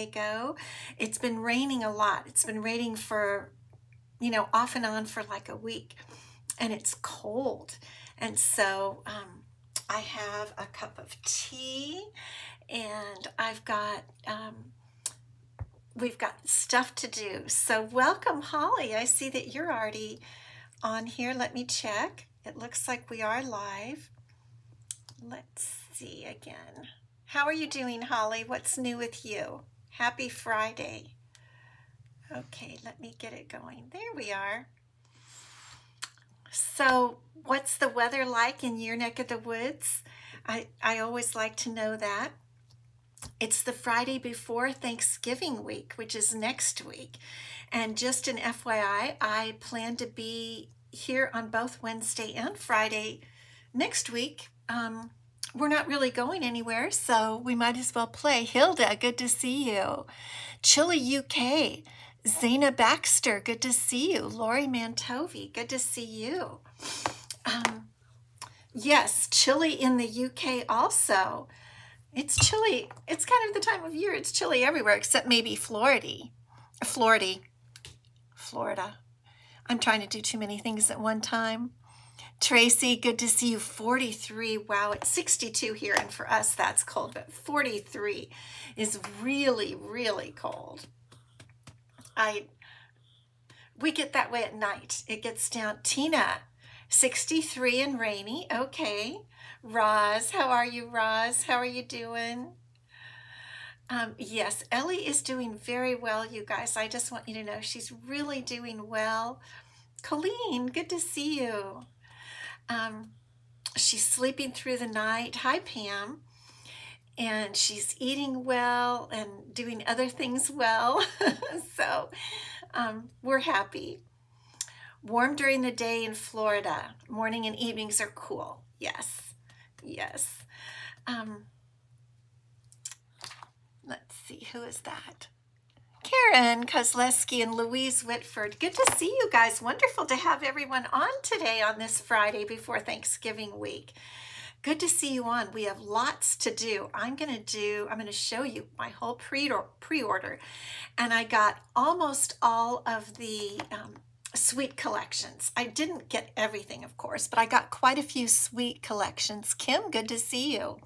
Diego. It's been raining a lot. It's been raining for, off and on for like a week, and it's cold. And so I have a cup of tea, and we've got stuff to do. So welcome, Holly. I see that you're already on here. Let me check. It looks like we are live. Let's see again. How are you doing, Holly? What's new with you? Happy Friday. Okay, let me get it going. There we are. So what's the weather like in your neck of the woods? I always like to know that. It's the Friday before Thanksgiving week, which is next week. And just an FYI, I plan to be here on both Wednesday and Friday next week. We're not really going anywhere, so we might as well play. Hilda, good to see you. Chile, UK. Zana Baxter, good to see you. Lori Mantovi, good to see you. Yes, Chile in the UK also. It's chilly. It's kind of the time of year. It's chilly everywhere except maybe Florida. I'm trying to do too many things at one time. Tracy, good to see you. 43. Wow, it's 62 here, and for us that's cold, but 43 is really, really cold. We get that way at night. It gets down. Tina, 63 and rainy. Okay. Roz, how are you, Roz? How are you doing? Yes, Ellie is doing very well, you guys. I just want you to know she's really doing well. Colleen, good to see you. She's sleeping through the night. Hi, Pam. And she's eating well and doing other things well. So we're happy. Warm during the day in Florida. Morning and evenings are cool. Yes. Yes. Let's see, who is that? Karen Kozleski and Louise Whitford. Good to see you guys. Wonderful to have everyone on today on this Friday before Thanksgiving week. Good to see you on. We have lots to do. I'm going to show you my whole pre-order. And I got almost all of the sweet collections. I didn't get everything, of course, but I got quite a few sweet collections. Kim, good to see you.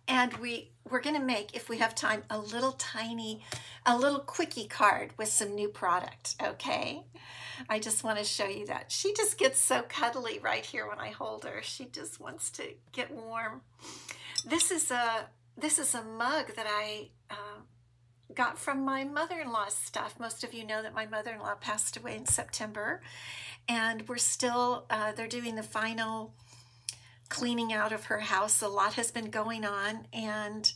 And we're going to make, if we have time, a little quickie card with some new product, okay? I just want to show you that. She just gets so cuddly right here when I hold her. She just wants to get warm. This is a mug that I got from my mother-in-law's stuff. Most of you know that my mother-in-law passed away in September, and we're still, they're doing the final cleaning out of her house. A lot has been going on, and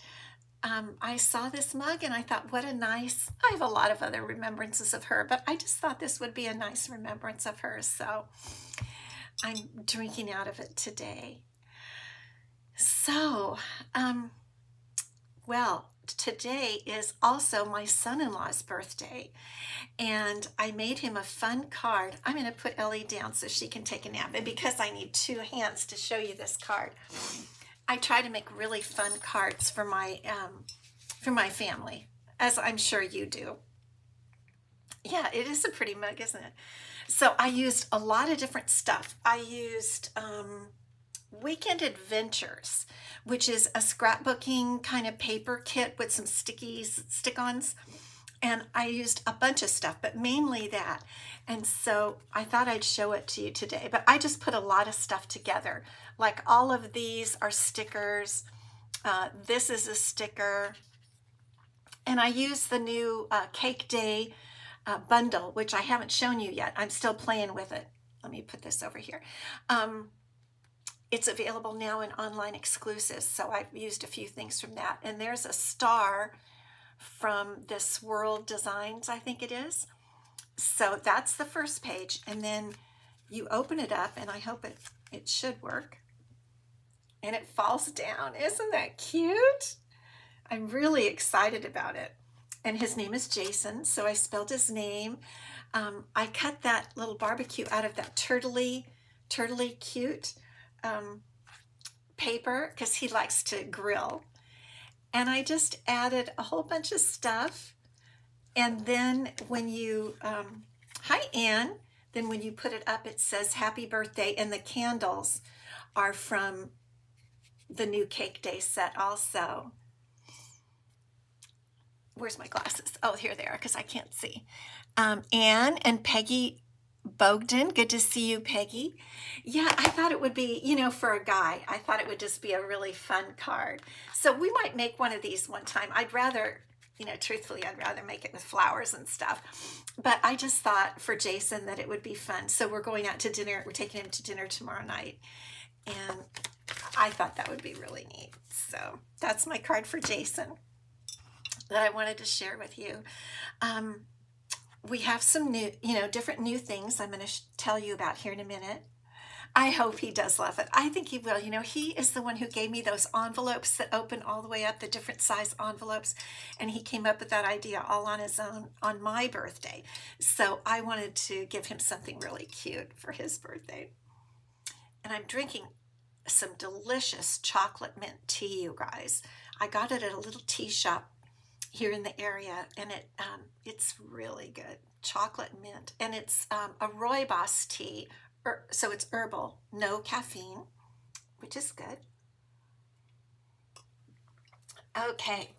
I saw this mug and I thought, I have a lot of other remembrances of her, but I just thought this would be a nice remembrance of her. So I'm drinking out of it today. So, well, today is also my son-in-law's birthday, and I made him a fun card. I'm going to put Ellie down so she can take a nap, and because I need two hands to show you this card, I try to make really fun cards for my family, as I'm sure you do. Yeah, it is a pretty mug, isn't it? So I used a lot of different stuff. I used Weekend Adventures, which is a scrapbooking kind of paper kit with some stick-ons. And I used a bunch of stuff, but mainly that. And so I thought I'd show it to you today, but I just put a lot of stuff together. Like all of these are stickers. This is a sticker. And I used the new Cake Day bundle, which I haven't shown you yet. I'm still playing with it. Let me put this over here. It's available now in online exclusives, so I've used a few things from that. And there's a star from This World Designs, I think it is. So that's the first page, and then you open it up, and I hope it should work. And it falls down. Isn't that cute? I'm really excited about it. And his name is Jason, so I spelled his name. I cut that little barbecue out of that turtley cute paper because he likes to grill. And I just added a whole bunch of stuff. And then when you, hi Anne, then when you put it up, it says happy birthday, and the candles are from the new cake day set also. Where's my glasses? Oh, here they are, because I can't see. Anne and Peggy Bogdan, good to see you, Peggy. Yeah, I thought it would be, for a guy, I thought it would just be a really fun card. So we might make one of these one time. I'd rather, truthfully, I'd rather make it with flowers and stuff. But I just thought for Jason that it would be fun. So we're going out to dinner. We're taking him to dinner tomorrow night. And I thought that would be really neat. So that's my card for Jason that I wanted to share with you. We have some new, different new things I'm going to tell you about here in a minute. I hope he does love it. I think he will. He is the one who gave me those envelopes that open all the way up, the different size envelopes. And he came up with that idea all on his own on my birthday. So I wanted to give him something really cute for his birthday. And I'm drinking some delicious chocolate mint tea, you guys. I got it at a little tea shop here in the area, and it's really good. Chocolate mint, and it's a rooibos tea, so it's herbal, no caffeine, which is good. Okay,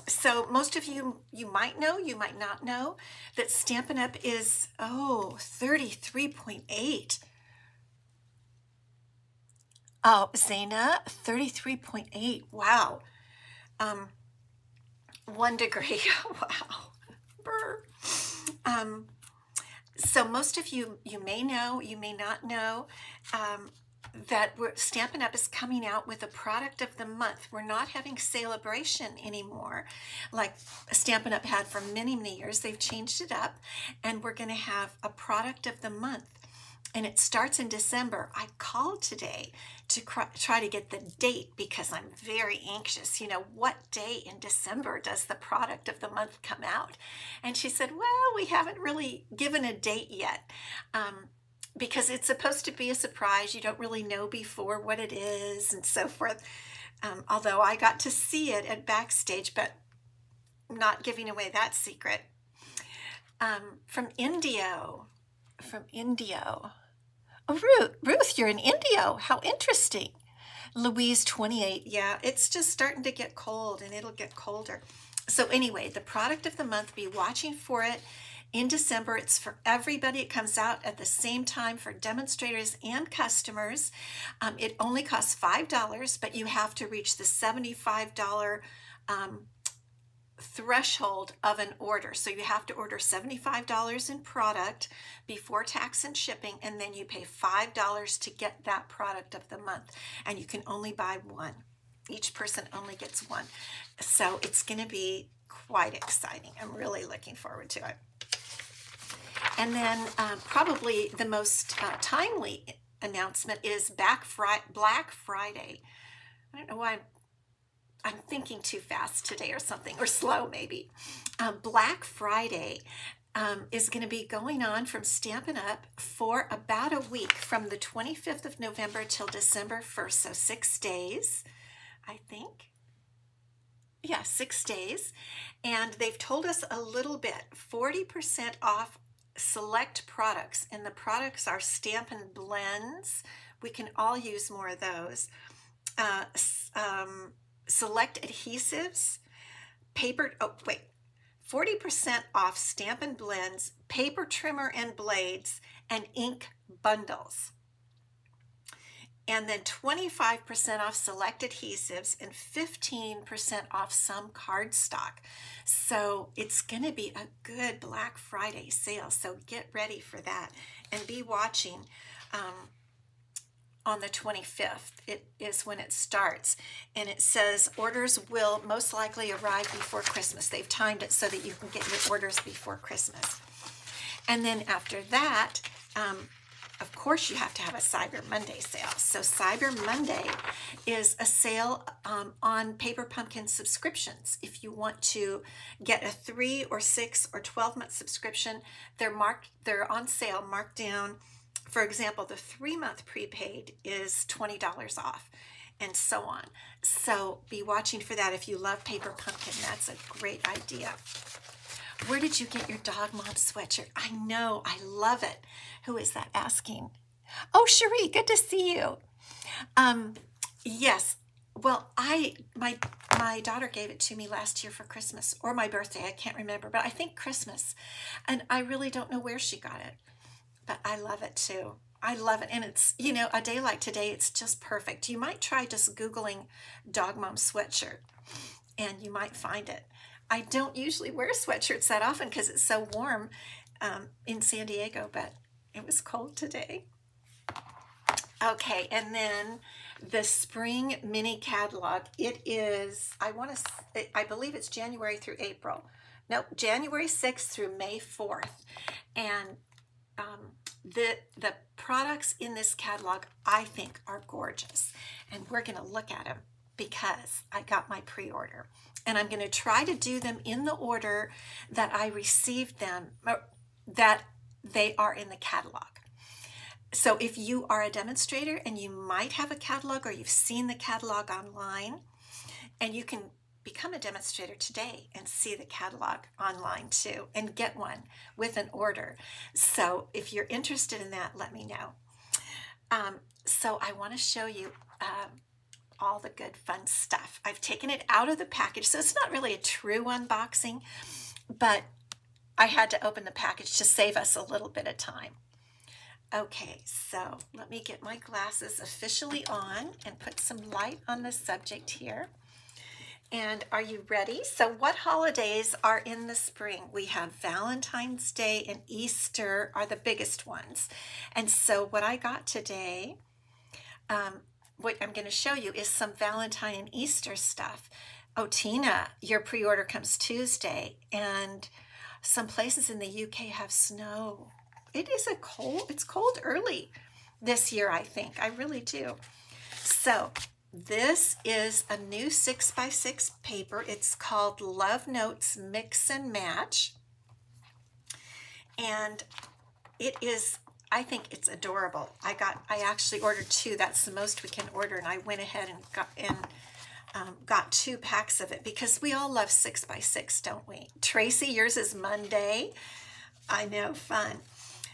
so most of you might know, you might not know, that Stampin' Up! Is 33.8. Oh, Zaina, 33.8. Wow. 1 degree. Wow. Brr. So most of you may know, you may not know, that Stampin' Up! Is coming out with a product of the month. We're not having celebration anymore like Stampin' Up! Had for many, many years. They've changed it up, and we're going to have a product of the month. And it starts in December. I called today to try to get the date because I'm very anxious. What day in December does the product of the month come out? And she said, well, we haven't really given a date yet because it's supposed to be a surprise. You don't really know before what it is and so forth. Although I got to see it at Backstage, but not giving away that secret. From Indio. Oh, Ruth, you're in Indio. How interesting. Louise, 28. Yeah, it's just starting to get cold, and it'll get colder. So anyway, the product of the month, be watching for it in December. It's for everybody. It comes out at the same time for demonstrators and customers. It only costs $5, but you have to reach the $75 threshold of an order. So you have to order $75 in product before tax and shipping, and then you pay $5 to get that product of the month. And you can only buy one. Each person only gets one. So it's going to be quite exciting. I'm really looking forward to it. And then probably the most timely announcement is Black Friday. I don't know why I'm thinking too fast today or something, or slow maybe. Black Friday is going to be going on from Stampin' Up! For about a week, from the 25th of November till December 1st, so 6 days, I think. Yeah, 6 days. And they've told us a little bit, 40% off select products, and the products are Stampin' Blends. We can all use more of those. Select adhesives, 40% off Stampin' Blends, paper trimmer and blades, and ink bundles. And then 25% off select adhesives and 15% off some cardstock. So it's going to be a good Black Friday sale. So get ready for that and be watching. On the 25th, it is when it starts, and it says orders will most likely arrive before Christmas. They've timed it so that you can get your orders before Christmas. And then after that, of course, you have to have a Cyber Monday sale. So Cyber Monday is a sale on Paper Pumpkin subscriptions. If you want to get a 3 or 6 or 12-month subscription, they're on sale, marked down. For example, the 3-month prepaid is $20 off, and so on. So be watching for that if you love paper pumpkin. That's a great idea. Where did you get your Dog Mom sweatshirt? I know, I love it. Who is that asking? Oh, Cherie, good to see you. Yes. Well, my daughter gave it to me last year for Christmas or my birthday. I can't remember, but I think Christmas. And I really don't know where she got it, but I love it too. I love it. And it's, a day like today, it's just perfect. You might try just Googling Dog Mom sweatshirt and you might find it. I don't usually wear sweatshirts that often because it's so warm in San Diego, but it was cold today. Okay, and then the spring mini catalog. It is, I believe it's January through April. Nope, January 6th through May 4th. And the products in this catalog, I think, are gorgeous. And we're going to look at them because I got my pre-order. And I'm going to try to do them in the order that I received them, that they are in the catalog. So if you are a demonstrator and you might have a catalog or you've seen the catalog online, and you can become a demonstrator today and see the catalog online too and get one with an order. So if you're interested in that, let me know. So I want to show you all the good fun stuff. I've taken it out of the package, so it's not really a true unboxing, but I had to open the package to save us a little bit of time. Okay, so let me get my glasses officially on and put some light on the subject here. And are you ready? So what holidays are in the spring? We have Valentine's Day and Easter are the biggest ones. And so what I got today, what I'm going to show you is some Valentine and Easter stuff. Oh, Tina, your pre-order comes Tuesday, and some places in the UK have snow. It's cold early this year, I think. I really do. So this is a new 6x6 paper. It's called Love Notes Mix and Match. And it is, I think it's adorable. I actually ordered 2. That's the most we can order. And I went ahead and got 2 packs of it because we all love 6x6, don't we? Tracy, yours is Monday. I know, fun.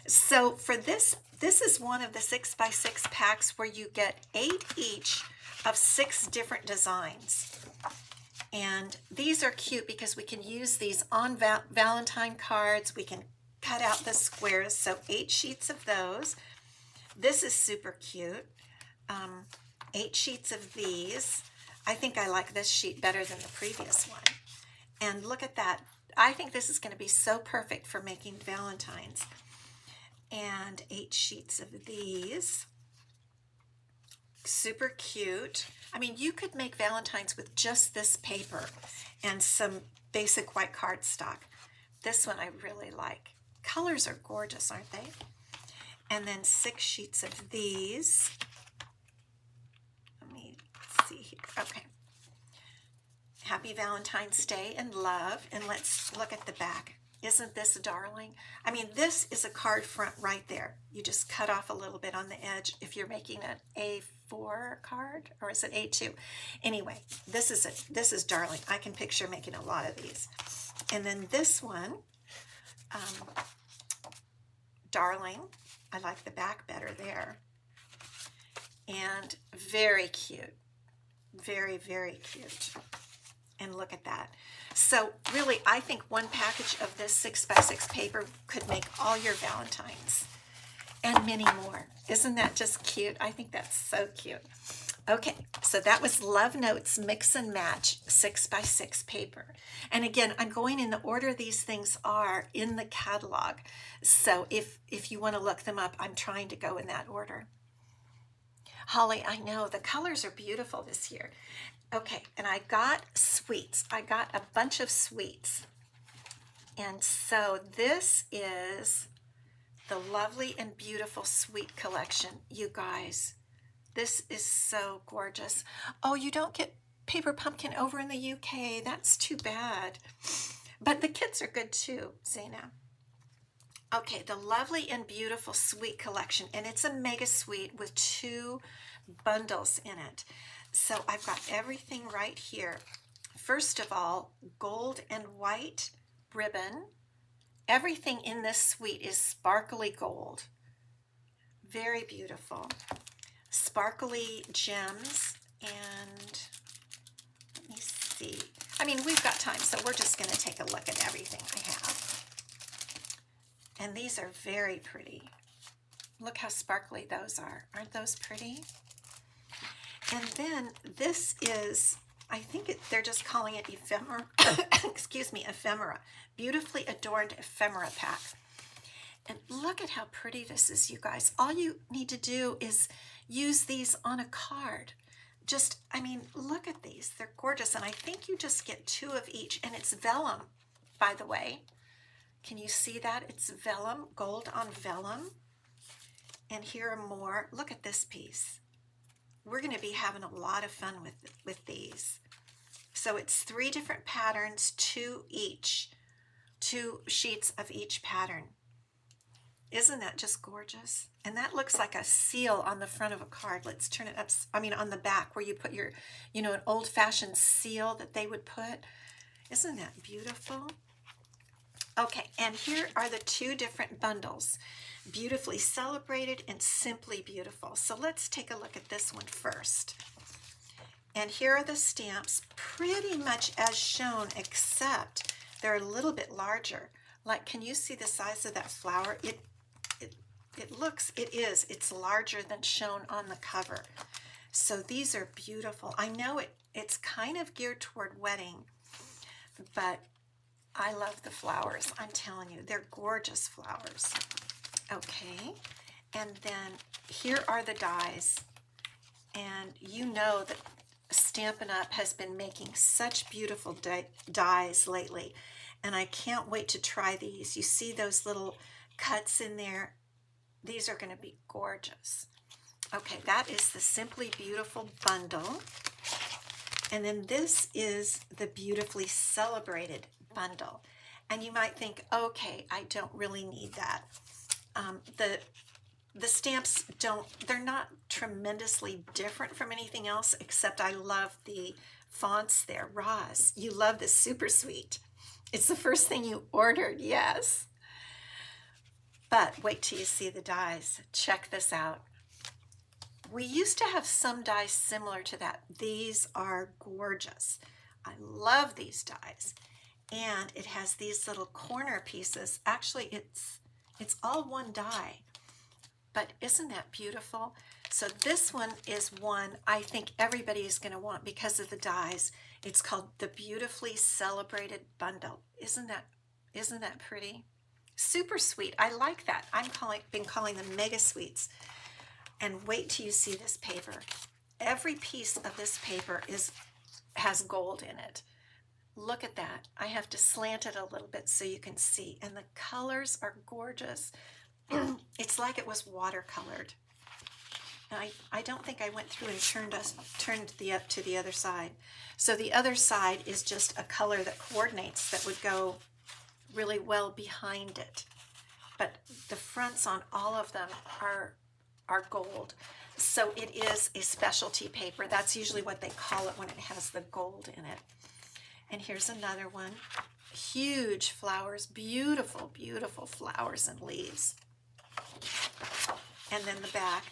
So for this is one of the 6x6 packs where you get 8 each of 6 different designs. And these are cute because we can use these on Valentine cards. We can cut out the squares, so 8 sheets of those. This is super cute. 8 sheets of these. I think I like this sheet better than the previous one. And look at that. I think this is going to be so perfect for making Valentines. And 8 sheets of these. Super cute. I mean, you could make Valentines with just this paper and some basic white cardstock. This one I really like. Colors are gorgeous, aren't they? And then 6 sheets of these. Let me see here. Okay. Happy Valentine's Day and love. And let's look at the back. Isn't this a darling? I mean, this is a card front right there. You just cut off a little bit on the edge if you're making an A4 card, or is it A2? Anyway, this is darling. I can picture making a lot of these. And then this one, darling. I like the back better there. And very cute. Very, very cute. And look at that. So really, I think one package of this 6x6 paper could make all your Valentines and many more. Isn't that just cute? I think that's so cute. Okay, so that was Love Notes Mix and Match 6x6 paper. And again, I'm going in the order these things are in the catalog. So if you want to look them up, I'm trying to go in that order. Holly, I know the colors are beautiful this year. Okay, and I got sweets. I got a bunch of sweets. And so this is the Lovely and Beautiful Sweet Collection. You guys, this is so gorgeous. Oh, you don't get paper pumpkin over in the UK. That's too bad. But the kits are good too, Zaina. Okay, the Lovely and Beautiful Sweet Collection. And it's a mega sweet with 2 bundles in it. So I've got everything right here. First of all, gold and white ribbon. Everything in this suite is sparkly gold. Very beautiful. Sparkly gems, and let me see. I mean, we've got time, so we're just going to take a look at everything I have. And these are very pretty. Look how sparkly those are. Aren't those pretty? And then this is, I think they're just calling it ephemera. Excuse me, ephemera. Beautifully adorned ephemera pack. And look at how pretty this is, you guys. All you need to do is use these on a card. Just, I mean, look at these. They're gorgeous. And I think you just get 2 of each. And it's vellum, by the way. Can you see that? It's vellum, gold on vellum. And here are more. Look at this piece. We're going to be having a lot of fun with these. So it's 3 different patterns, 2 each. 2 sheets of each pattern. Isn't that just gorgeous? And that looks like a seal on the front of a card. Let's turn it up. I mean, on the back where you put your, you know, an old-fashioned seal that they would put. Isn't that beautiful? Okay, and here are the 2 different bundles. Beautifully Celebrated and Simply Beautiful. So let's take a look at this one first. And here are the stamps, pretty much as shown, except they're a little bit larger. Like, can you see the size of that flower? It's larger than shown on the cover. So these are beautiful. I know it's kind of geared toward wedding, but I love the flowers. I'm telling you, they're gorgeous flowers. Okay, and then here are the dies. And you know that Stampin' Up! Has been making such beautiful dies lately. And I can't wait to try these. You see those little cuts in there? These are going to be gorgeous. Okay, that is the Simply Beautiful bundle. And then this is the Beautifully Celebrated bundle. And you might think, okay, I don't really need that. The stamps they're not tremendously different from anything else, except I love the fonts there. Roz, you love this super sweet. It's the first thing you ordered, yes. But wait till you see the dies. Check this out. We used to have some dies similar to that. These are gorgeous. I love these dies. And it has these little corner pieces. Actually, it's all one die. But isn't that beautiful? So this one is one I think everybody is going to want because of the dies. It's called the Beautifully Celebrated Bundle. Isn't that pretty? Super sweet. I like that. Been calling them mega sweets. And wait till you see this paper. Every piece of this paper has gold in it. Look at that. I have to slant it a little bit so you can see. And the colors are gorgeous. It's like it was watercolored. I don't think I went through and turned to the other side. So the other side is just a color that coordinates, that would go really well behind it. But the fronts on all of them are gold. So it is a specialty paper. That's usually what they call it when it has the gold in it. And here's another one. Huge flowers, beautiful, beautiful flowers and leaves. And then the back.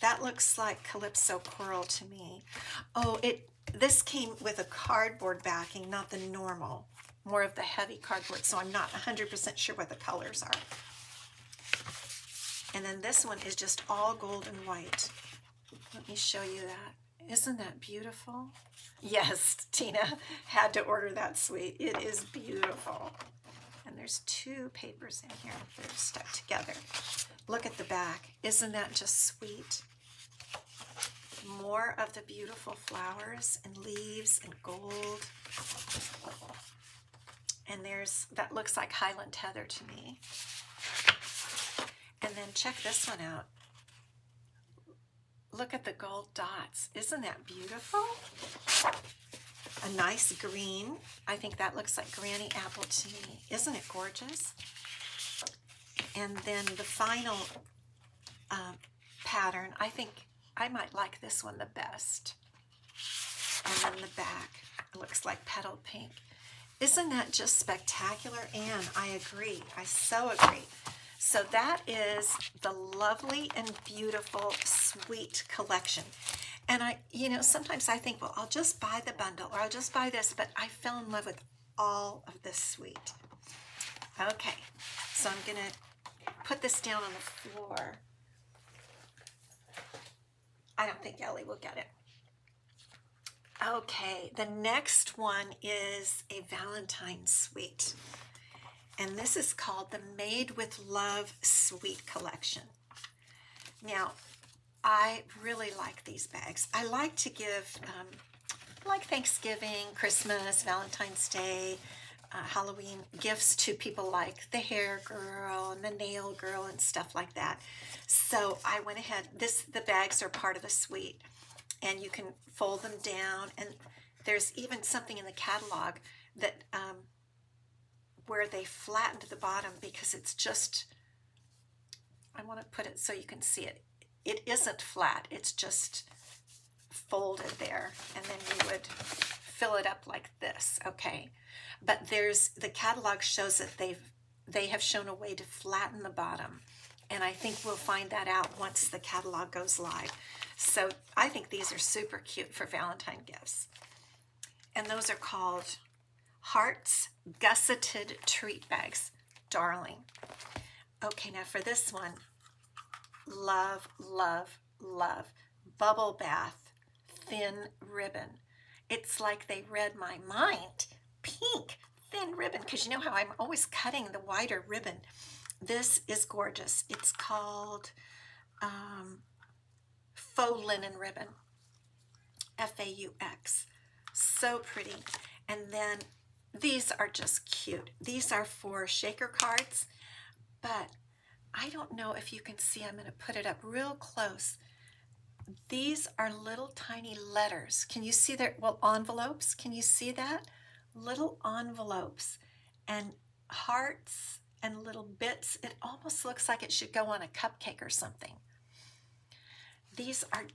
That looks like Calypso Coral to me. Oh, this came with a cardboard backing, not the normal, more of the heavy cardboard, so I'm not 100% sure what the colors are. And then this one is just all gold and white. Let me show you that. Isn't that beautiful? Yes, Tina had to order that suite. It is beautiful. And there's 2 papers in here that are stuck together. Look at the back. Isn't that just sweet? More of the beautiful flowers and leaves and gold. And that looks like Highland Heather to me. And then check this one out. Look at the gold dots. Isn't that beautiful? A nice green. I think that looks like Granny Apple to me. Isn't it gorgeous? And then the final pattern, I think I might like this one the best. And then the back looks like petal pink. Isn't that just spectacular? And I agree. I so agree. So that is the lovely and beautiful Sweet collection. And sometimes I think, well, I'll just buy the bundle or I'll just buy this, but I fell in love with all of this Sweet. Okay, so I'm gonna put this down on the floor. I don't think Ellie will get it. Okay, the next one is a Valentine Sweet. And this is called the Made with Love Sweet Collection. Now, I really like these bags. I like to give, like Thanksgiving, Christmas, Valentine's Day, Halloween gifts to people like the hair girl and the nail girl and stuff like that. So I went ahead, the bags are part of a suite, and you can fold them down, and there's even something in the catalog that where they flattened the bottom because it's just, I want to put it so you can see it. It isn't flat, it's just folded there, and then you would fill it up like this, okay? But the catalog shows that they have shown a way to flatten the bottom, and I think we'll find that out once the catalog goes live. So I think these are super cute for Valentine gifts. And those are called Hearts Gusseted Treat Bags. Darling. Okay, now for this one, love, love, love. Bubble Bath Thin Ribbon. It's like they read my mind. Pink thin ribbon, because you know how I'm always cutting the wider ribbon. This is gorgeous. It's called Faux Linen Ribbon. Faux. So pretty. And then these are just cute. These are for shaker cards, but I don't know if you can see. I'm going to put it up real close. These are little tiny letters. Can you see their, well, envelopes? Can you see that? Little envelopes and hearts and little bits. It almost looks like it should go on a cupcake or something. These are,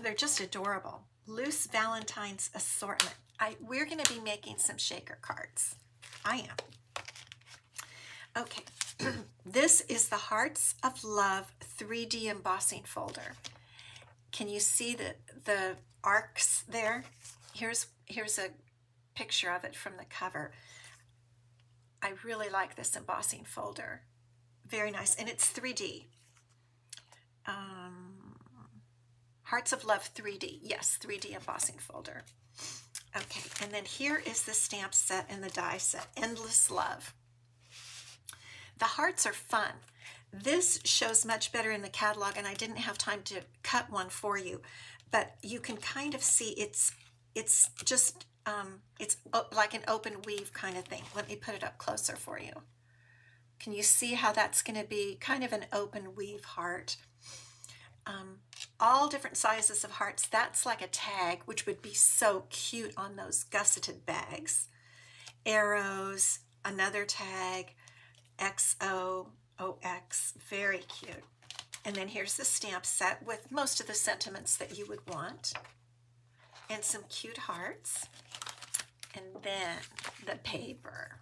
they're just adorable. Loose Valentine's Assortment. We're going to be making some shaker cards. I am. Okay, this is the Hearts of Love 3D embossing folder. Can you see the arcs there? Here's a picture of it from the cover. I really like this embossing folder. Very nice, and it's 3D. Hearts of Love 3D. Yes, 3D embossing folder. Okay, and then here is the stamp set and the die set. Endless Love. The hearts are fun. This shows much better in the catalog, and I didn't have time to cut one for you, but you can kind of see it's just it's like an open weave kind of thing. Let me put it up closer for you. Can you see how that's going to be kind of an open weave heart? All different sizes of hearts. That's like a tag, which would be so cute on those gusseted bags. Arrows, another tag, XOOX, very cute. And then here's the stamp set with most of the sentiments that you would want. And some cute hearts. And then the paper.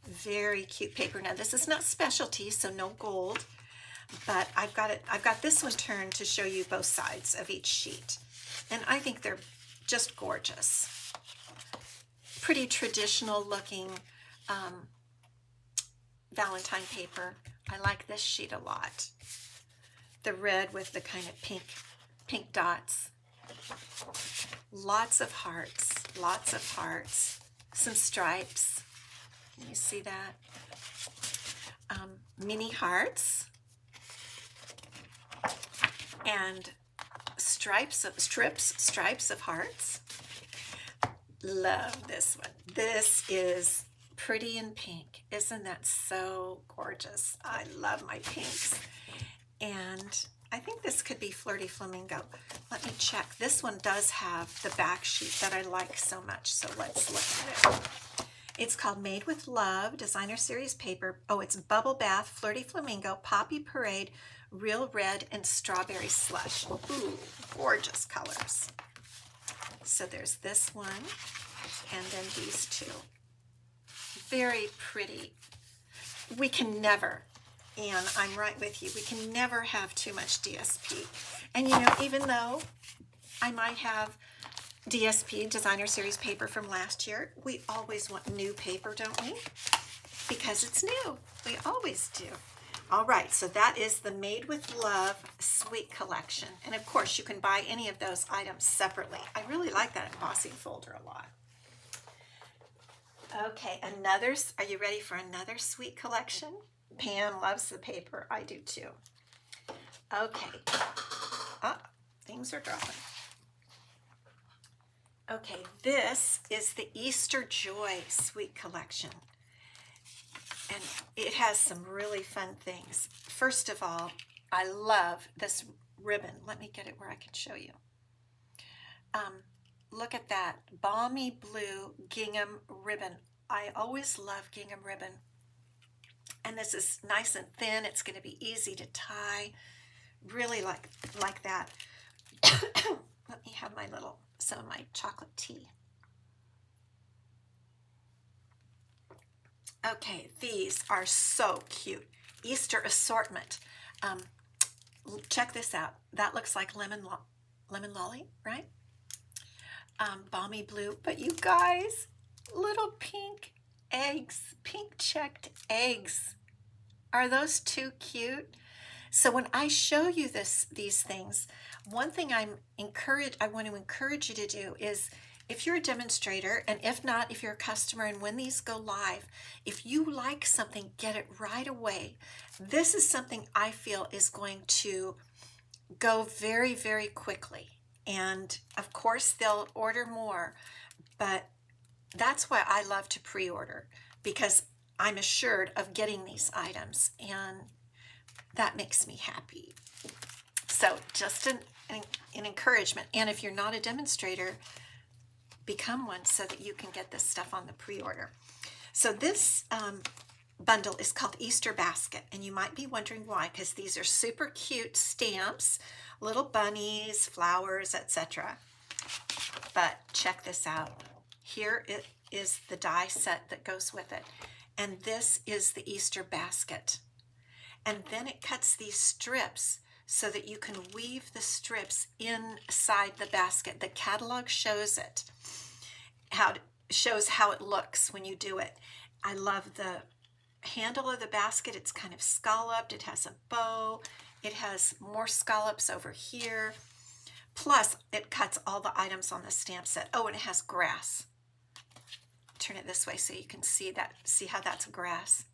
Very cute paper. Now this is not specialty, so no gold. But I've got this one turned to show you both sides of each sheet. And I think they're just gorgeous. Pretty traditional looking Valentine paper. I like this sheet a lot. The red with the kind of pink dots. Lots of hearts, some stripes. Can you see that? Mini hearts. And stripes of hearts. Love this one. This is pretty in pink. Isn't that so gorgeous? I love my pinks. And I think this could be Flirty Flamingo. Let me check. This one does have the back sheet that I like so much, so let's look at it. It's called Made with Love, Designer Series Paper. Oh, it's Bubble Bath, Flirty Flamingo, Poppy Parade, Real Red, and Strawberry Slush. Ooh, gorgeous colors. So there's this one, and then these two. Very pretty. We can never, and I'm right with you, we can never have too much DSP. And you know, even though I might have DSP, Designer Series paper from last year, we always want new paper, don't we? Because it's new. We always do. All right, so that is the Made with Love Sweet Collection. And of course, you can buy any of those items separately. I really like that embossing folder a lot. Okay, are you ready for another sweet collection? Pam loves the paper. I do too. Okay. Oh, things are dropping. Okay, this is the Easter Joy Sweet Collection. And it has some really fun things. First of all, I love this ribbon. Let me get it where I can show you. Look at that balmy blue gingham ribbon. I always love gingham ribbon. And this is nice and thin. It's going to be easy to tie. Really like that. Let me have some of my chocolate tea. Okay, these are so cute. Easter assortment. Check this out. That looks like lemon lolly, right? Balmy blue, but you guys, little pink eggs, pink checked eggs. Are those too cute? So when I show you these things, one thing I want to encourage you to do is, if you're a demonstrator, and if not, if you're a customer, and when these go live, if you like something, get it right away. This is something I feel is going to go very, very quickly. And of course, they'll order more, but that's why I love to pre-order, because I'm assured of getting these items, and that makes me happy. So just an encouragement. And if you're not a demonstrator, become one so that you can get this stuff on the pre-order. So this bundle is called Easter Basket, and you might be wondering why, because these are super cute stamps, little bunnies, flowers, etc. But check this out. Here it is, the die set that goes with it, and this is the Easter basket. And then it cuts these strips so that you can weave the strips inside the basket. The catalog shows it, shows how it looks when you do it. I love the handle of the basket. It's kind of scalloped. It has a bow. It has more scallops over here. Plus, it cuts all the items on the stamp set. Oh, and it has grass. Turn it this way so you can see how that's grass.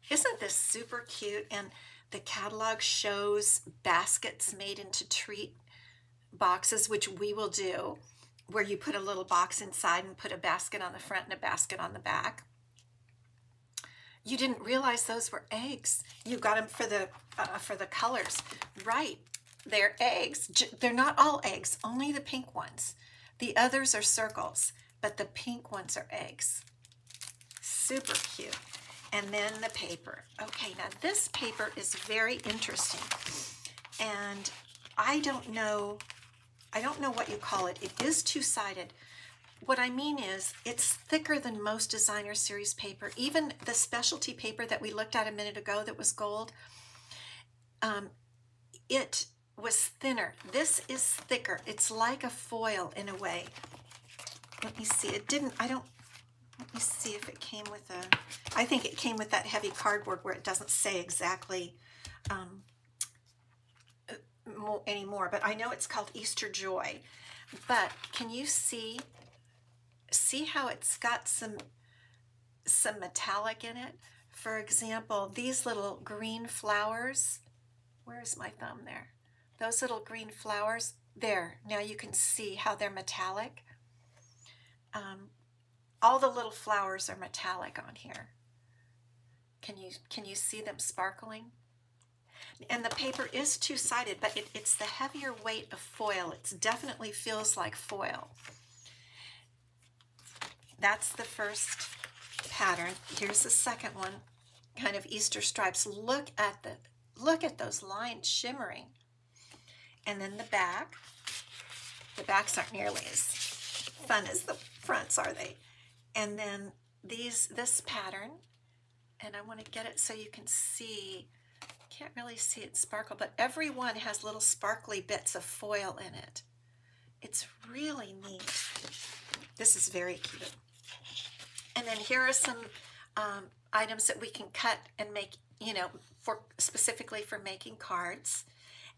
Isn't this super cute? And the catalog shows baskets made into treat boxes, which we will do, where you put a little box inside and put a basket on the front and a basket on the back. You didn't realize those were eggs. You got them for the colors. Right, they're eggs. They're not all eggs, only the pink ones. The others are circles, but the pink ones are eggs. Super cute. And then the paper. Okay, now this paper is very interesting. And I don't know what you call it. It is two-sided. What I mean is, it's thicker than most Designer Series paper. Even the specialty paper that we looked at a minute ago that was gold, it was thinner. This is thicker. It's like a foil in a way. Let me see. Let me see if it came with I think it came with that heavy cardboard where it doesn't say exactly anymore, but I know it's called Easter Joy. But can you see how it's got some metallic in it? For example, these little green flowers. Where's my thumb there? Those little green flowers there. Now you can see how they're metallic. All the little flowers are metallic on here. Can you see them sparkling? And the paper is two-sided, but it's the heavier weight of foil. It definitely feels like foil. That's the first pattern. Here's the second one, kind of Easter stripes. Look at those lines shimmering. And then the back. The backs aren't nearly as fun as the fronts, are they? And then this pattern, and I want to get it so you can see. Can't really see it sparkle, but every one has little sparkly bits of foil in it. It's really neat. This is very cute. And then here are some items that we can cut and make, for specifically for making cards.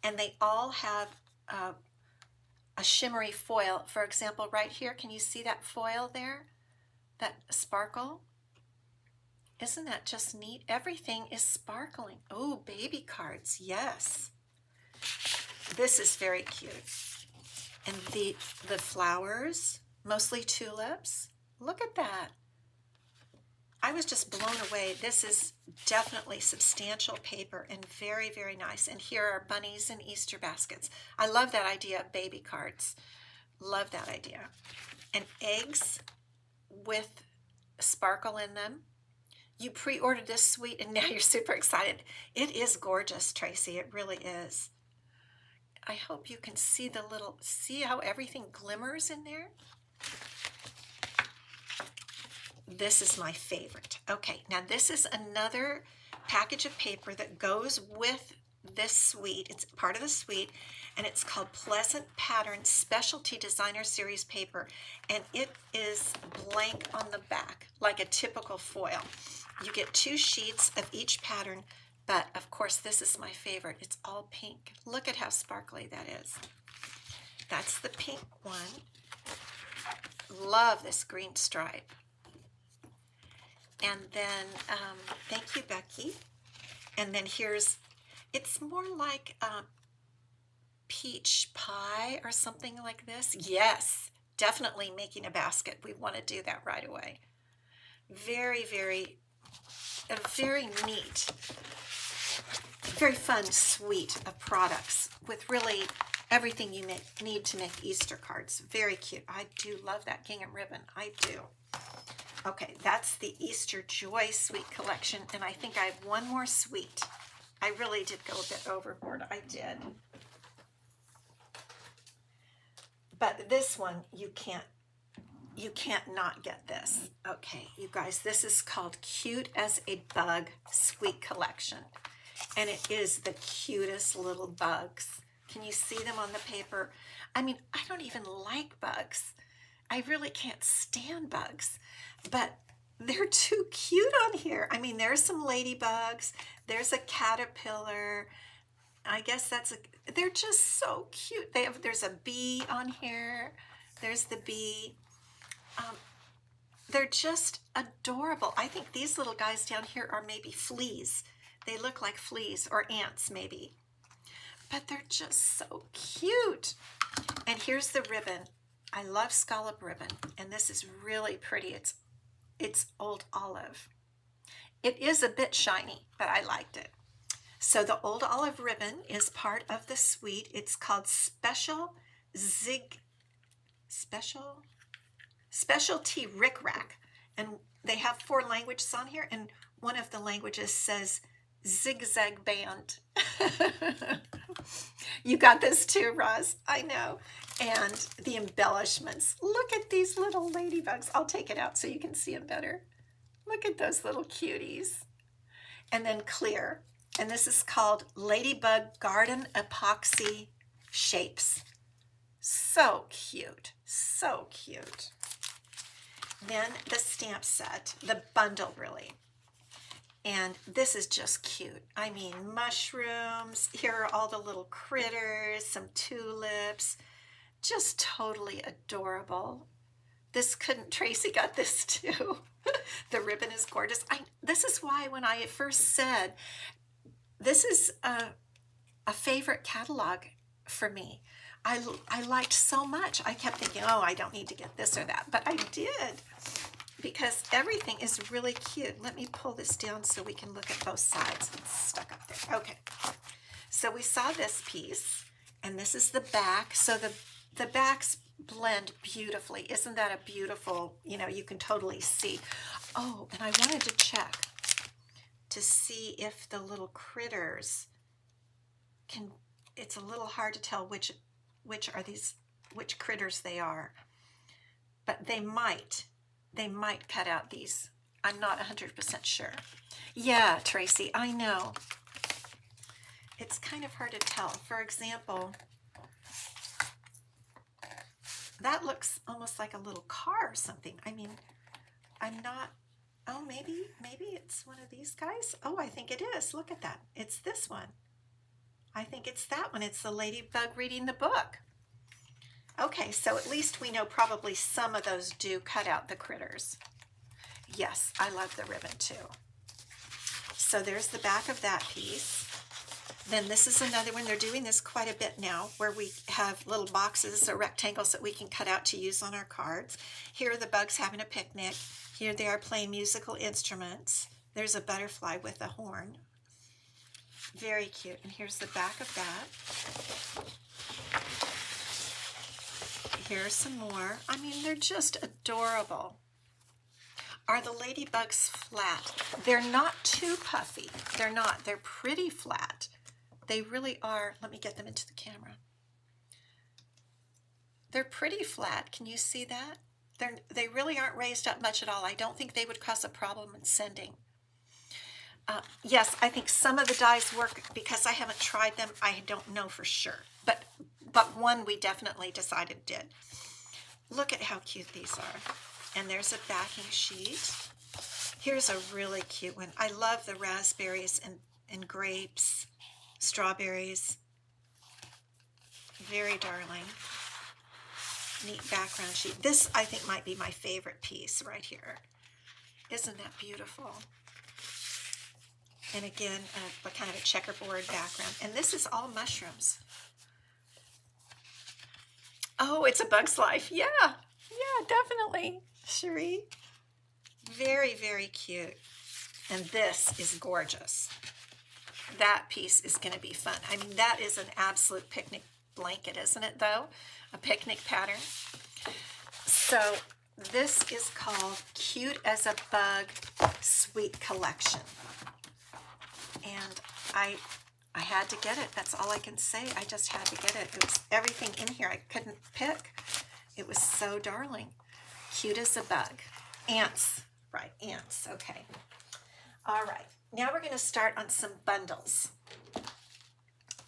And they all have a shimmery foil. For example, right here, can you see that foil there? That sparkle? Isn't that just neat? Everything is sparkling. Oh, baby cards, yes. This is very cute. And the flowers, mostly tulips. Look at that. I was just blown away. This is definitely substantial paper and very, very nice. And here are bunnies and Easter baskets. I love that idea of baby cards. Love that idea. And eggs with sparkle in them. You pre-ordered this suite and now you're super excited. It is gorgeous, Tracy. It really is. I hope you can see see how everything glimmers in there? This is my favorite. Okay, now this is another package of paper that goes with this suite. It's part of the suite, and it's called Pleasant Pattern Specialty Designer Series paper, and it is blank on the back, like a typical foil. You get 2 sheets of each pattern, but of course this is my favorite. It's all pink. Look at how sparkly that is. That's the pink one. Love this green stripe. And then, thank you, Becky. And then it's more like peach pie or something like this. Yes, definitely making a basket. We want to do that right away. Very, very, very neat, very fun suite of products with really everything you need to make Easter cards. Very cute. I do love that gingham ribbon. I do. Okay, that's the Easter Joy Suite collection, and I think I have one more suite. I really did go a bit overboard. I did. But this one, you can't not get this. Okay, you guys, this is called Cute as a Bug Suite Collection, and it is the cutest little bugs. Can you see them on the paper? I mean, I don't even like bugs. I really can't stand bugs, but they're too cute on here. I mean, there's some ladybugs. There's a caterpillar. I guess they're just so cute. There's a bee on here. There's the bee. They're just adorable. I think these little guys down here are maybe fleas. They look like fleas or ants maybe, but they're just so cute. And here's the ribbon. I love scallop ribbon, and this is really pretty. It's old olive. It is a bit shiny, but I liked it. So the old olive ribbon is part of the suite. It's called Specialty Rick Rack, and they have 4 languages on here, and one of the languages says zigzag band. You got this too, Roz. I know. And the embellishments. Look at these little ladybugs. I'll take it out so you can see them better. Look at those little cuties. And then clear. And this is called Ladybug Garden Epoxy Shapes. So cute. So cute. Then the stamp set. The bundle, really. And this is just cute. I mean, mushrooms. Here are all the little critters, some tulips. Just totally adorable. Tracy got this too. The ribbon is gorgeous. This is why when I first said, this is a favorite catalog for me. I liked so much. I kept thinking, oh, I don't need to get this or that, but I did. Because everything is really cute. Let me pull this down so we can look at both sides. It's stuck up there. Okay. So we saw this piece, and this is the back. So the backs blend beautifully. Isn't that a beautiful, you can totally see. Oh, and I wanted to check to see if the little critters it's a little hard to tell which are these which critters they are, but they might cut out these. I'm not 100% sure. Yeah, Tracy, I know. It's kind of hard to tell. For example, that looks almost like a little car or something. I mean, I'm not, oh, maybe it's one of these guys. Oh, I think it is. Look at that. It's this one. I think it's that one. It's the ladybug reading the book. Okay, so at least we know probably some of those do cut out the critters. Yes, I love the ribbon too. So there's the back of that piece. Then this is another one. They're doing this quite a bit now, where we have little boxes or rectangles that we can cut out to use on our cards. Here are the bugs having a picnic. Here they are playing musical instruments. There's a butterfly with a horn. Very cute. And here's the back of that. Here's some more. I mean, they're just adorable. Are the ladybugs flat? They're not too puffy. They're not. They're pretty flat. They really are. Let me get them into the camera. They're pretty flat. Can you see that? They really aren't raised up much at all. I don't think they would cause a problem in sending. Yes, I think some of the dies work. Because I haven't tried them, I don't know for sure. But one we definitely decided did. Look at how cute these are. And there's a backing sheet. Here's a really cute one. I love the raspberries and grapes, strawberries. Very darling. Neat background sheet. This, I think, might be my favorite piece right here. Isn't that beautiful? And again, a kind of a checkerboard background. And this is all mushrooms. Oh, it's a Bug's Life. Yeah, definitely. Cherie. Very, very cute. And this is gorgeous. That piece is going to be fun. I mean, that is an absolute picnic blanket, isn't it, though? A picnic pattern. So this is called Cute as a Bug Sweet Collection. And I had to get it. That's all I can say. I just had to get it. It was everything in here I couldn't pick. It was so darling. Cute as a bug. Ants. Right, ants. Okay. All right. Now we're going to start on some bundles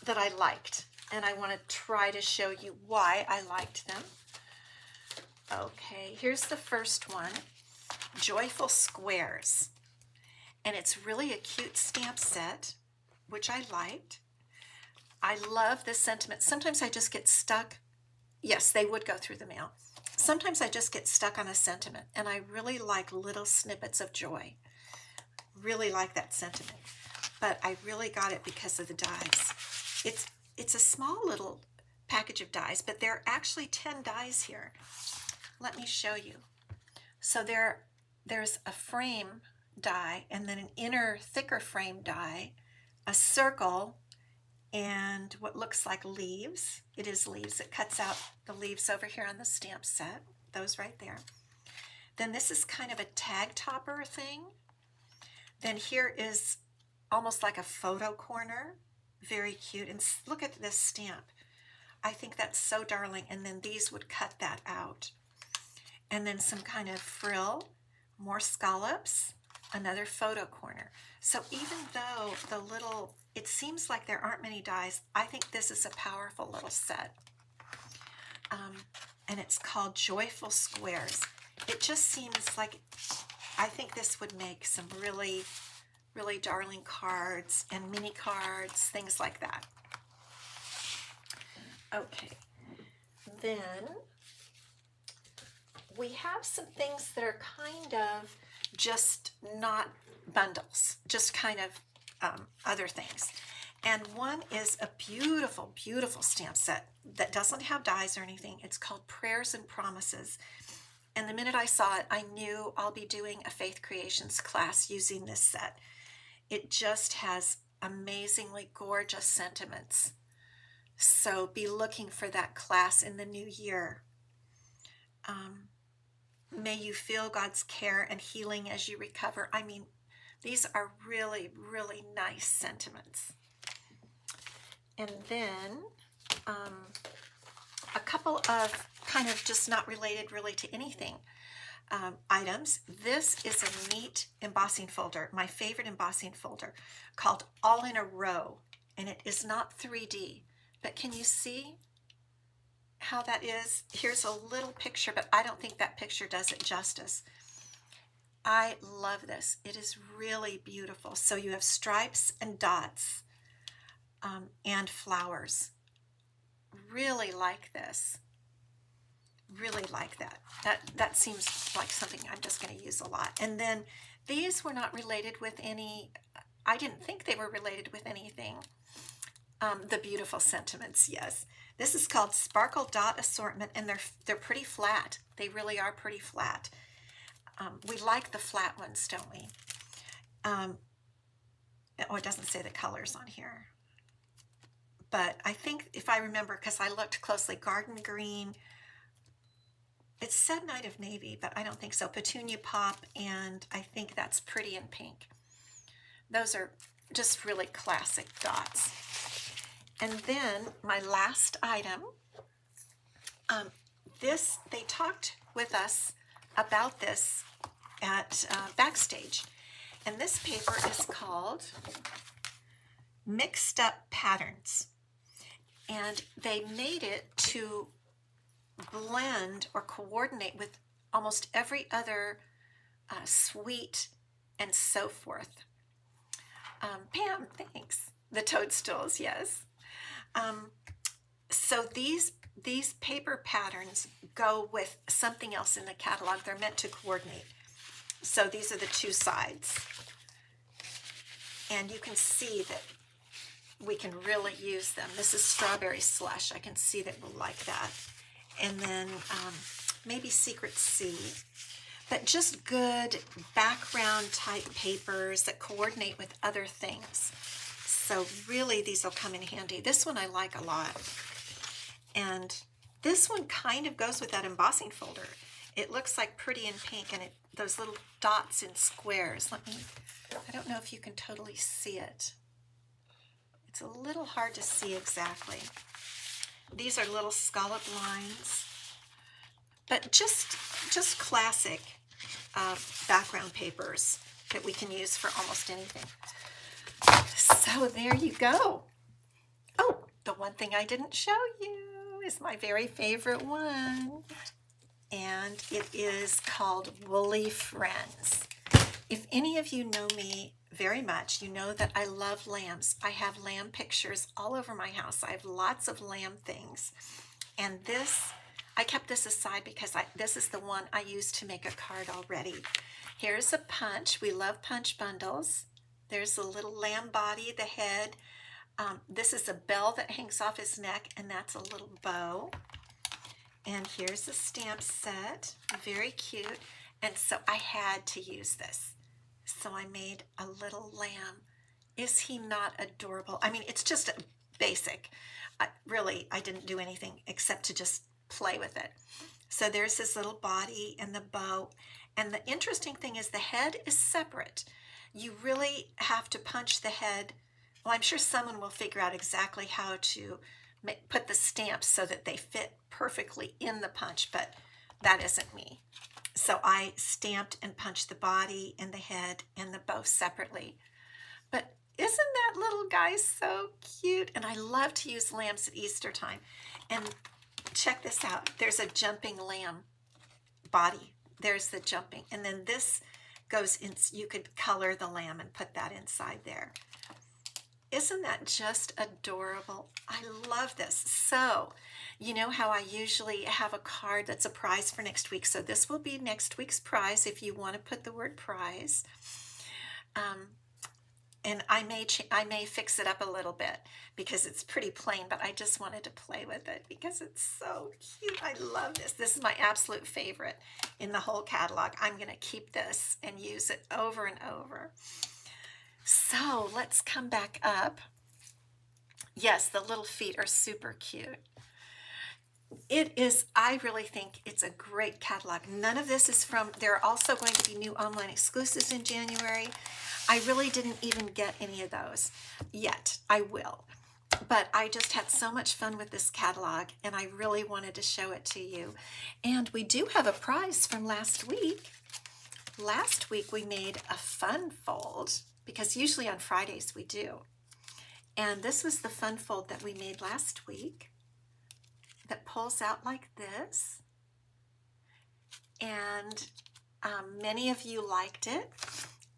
that I liked. And I want to try to show you why I liked them. Okay, here's the first one. Joyful Squares. And it's really a cute stamp set, which I liked. I love the sentiment. Sometimes I just get stuck. Yes, they would go through the mail. Sometimes I just get stuck on a sentiment, and I really like little snippets of joy. Really like that sentiment. But I really got it because of the dies. It's a small little package of dies, but there are actually 10 dies here. Let me show you. So there's a frame die, and then an inner thicker frame die, a circle, and what looks like leaves. It is leaves. It cuts out the leaves over here on the stamp set, those right there. Then this is kind of a tag topper thing. Then here is almost like a photo corner. Very cute. And look at this stamp. I think that's so darling. And then these would cut that out. And then some kind of frill, more scallops, another photo corner. So even though it seems like there aren't many dies, I think this is a powerful little set. And it's called Joyful Squares. It just seems like, I think this would make some really, really darling cards and mini cards, things like that. Okay, then we have some things that are kind of just not bundles, just kind of other things. And one is a beautiful, beautiful stamp set that doesn't have dies or anything. It's called Prayers and Promises. And the minute I saw it, I knew I'll be doing a Faith Creations class using this set. It just has amazingly gorgeous sentiments. So be looking for that class in the new year. May you feel God's care and healing as you recover. I mean, these are really, really nice sentiments. And then a couple of kind of just not related really to anything items. This is a neat embossing folder, my favorite embossing folder, called All in a Row, and it is not 3D, but can you see how that is? Here's a little picture, but I don't think that picture does it justice. I love this. It is really beautiful. So you have stripes and dots and flowers. Really like this. Really like that. That seems like something I'm just going to use a lot. And then these were not related with any, I didn't think they were related with anything. The beautiful sentiments, yes. This is called Sparkle Dot Assortment, and they're pretty flat. They really are pretty flat. We like the flat ones, don't we? Oh, it doesn't say the colors on here. But I think, if I remember, because I looked closely, Garden Green, it said Night of Navy, but I don't think so. Petunia Pop, and I think that's Pretty in Pink. Those are just really classic dots. And then my last item, they talked with us about this at Backstage. And this paper is called Mixed Up Patterns. And they made it to blend or coordinate with almost every other sweet and so forth. Pam, thanks. The toadstools, yes. So these paper patterns go with something else in the catalog. They're meant to coordinate. So these are the two sides. And you can see that we can really use them. This is Strawberry Slush. I can see that we'll like that. And then maybe Secret Sea. But just good background type papers that coordinate with other things. So really these will come in handy. This one I like a lot. And this one kind of goes with that embossing folder. It looks like Pretty in Pink, and those little dots in squares. I don't know if you can totally see it. It's a little hard to see exactly. These are little scallop lines, but just classic background papers that we can use for almost anything. So there you go. Oh, the one thing I didn't show you is my very favorite one, and it is called Woolly Friends. If any of you know me very much, you know that I love lambs. I have lamb pictures all over my house. I have lots of lamb things. And this, I kept this aside because this is the one I used to make a card already. Here's a punch. We love punch bundles. There's the little lamb body, the head. This is a bell that hangs off his neck, and that's a little bow. And here's a stamp set. Very cute. And so I had to use this. So I made a little lamb. Is he not adorable? I mean, it's just a basic. Really, I didn't do anything except to just play with it. So there's his little body and the bow. And the interesting thing is the head is separate. You really have to punch the head. Well, I'm sure someone will figure out exactly how to put the stamps so that they fit perfectly in the punch, but that isn't me. So I stamped and punched the body and the head and the bow separately. But isn't that little guy so cute? And I love to use lambs at Easter time. And check this out. There's a jumping lamb body. There's the jumping. And then this goes in. You could color the lamb and put that inside there. Isn't that just adorable? I love this. So, you know how I usually have a card that's a prize for next week. So this will be next week's prize if you want to put the word prize. And I may fix it up a little bit because it's pretty plain, but I just wanted to play with it because it's so cute. I love this. This is my absolute favorite in the whole catalog. I'm going to keep this and use it over and over. So let's come back up. Yes, the little feet are super cute. It is, I really think it's a great catalog. None of this is from, there are also going to be new online exclusives in January. I really didn't even get any of those yet. I will. But I just had so much fun with this catalog, and I really wanted to show it to you. And we do have a prize from last week. Last week we made a fun fold, because usually on Fridays we do. And this was the fun fold that we made last week that pulls out like this. And many of you liked it.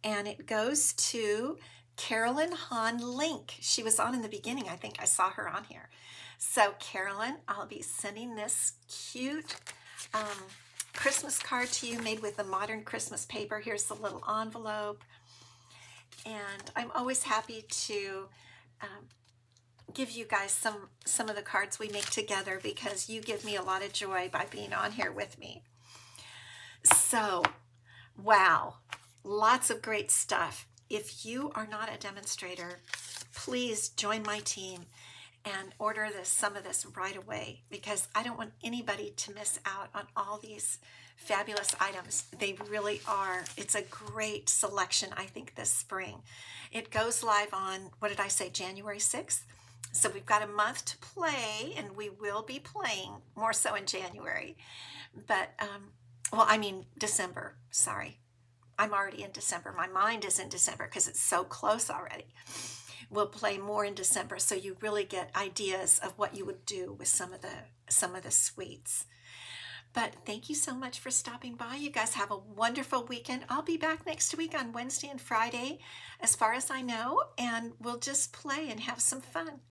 And it goes to Carolyn Hahn Link. She was on in the beginning. I think I saw her on here. So Carolyn, I'll be sending this cute Christmas card to you made with the modern Christmas paper. Here's the little envelope. And I'm always happy to give you guys some of the cards we make together, because you give me a lot of joy by being on here with me. So, wow, lots of great stuff. If you are not a demonstrator, please join my team and order some of this right away, because I don't want anybody to miss out on all these fabulous items. They really are. It's a great selection, I think, this spring. It goes live on, what did I say, January 6th? So we've got a month to play, and we will be playing more so in January. But, well, I mean December, sorry. I'm already in December. My mind is in December because it's so close already. We'll play more in December, so you really get ideas of what you would do with some of the sweets. But thank you so much for stopping by. You guys have a wonderful weekend. I'll be back next week on Wednesday and Friday, as far as I know, and we'll just play and have some fun.